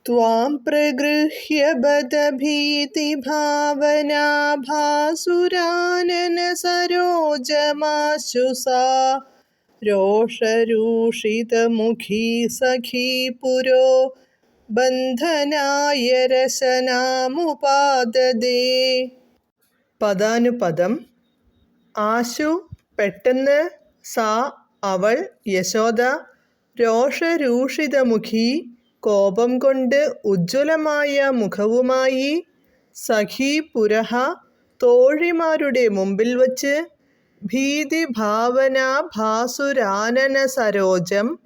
त्वां प्रगृह्य बत भीतिभावना भासुरानन सरोजमाशु सा रोषरूषितमुखी सखी पुरो ബന്ധനായ രശനാമുപാദദേ. പദാനുപദം. ആശു പെട്ടെന്ന്, സാ അവൾ, യശോദ, രോഷരൂഷിതമുഖി കോപം കൊണ്ട് ഉജ്ജ്വലമായ മുഖവുമായി, സഖീ പുരഹ തോഴിമാരുടെ മുമ്പിൽ വച്ച്, ഭീതിഭാവന ഭാസുരാനന സരോജം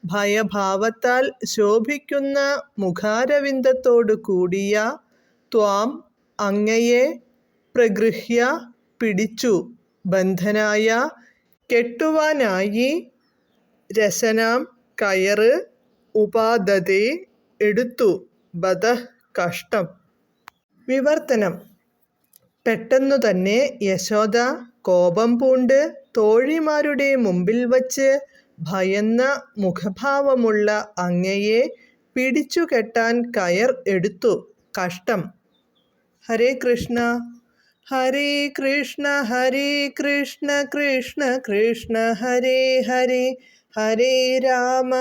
ഭയഭാവത്താൽ ശോഭിക്കുന്ന മുഖാരവിന്ദത്തോടു കൂടിയ, ത്വാം അങ്ങയെ, പ്രഗൃഹ്യ പിടിച്ചു, ബന്ധനായ കെട്ടുവാനായി, രശനാം കയറ്, ഉപാദതേ എടുത്തു, ബത കഷ്ടം. വിവർത്തനം. പെട്ടെന്നു തന്നെ യശോദ കോപം പൂണ്ട് തോഴിമാരുടെ മുമ്പിൽ വച്ച് ഭയന്ന മുഖഭാവമുള്ള അങ്ങയെ പിടിച്ചുകെട്ടാൻ കയർ എടുത്തു, കഷ്ടം. ഹരേ കൃഷ്ണ ഹരേ കൃഷ്ണ ഹരേ കൃഷ്ണ കൃഷ്ണ കൃഷ്ണ ഹരേ ഹരേ, ഹരേ രാമ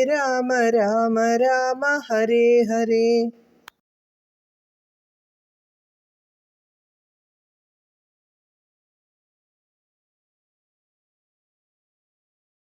രാമ രാമ ഹരേ ഹരേ.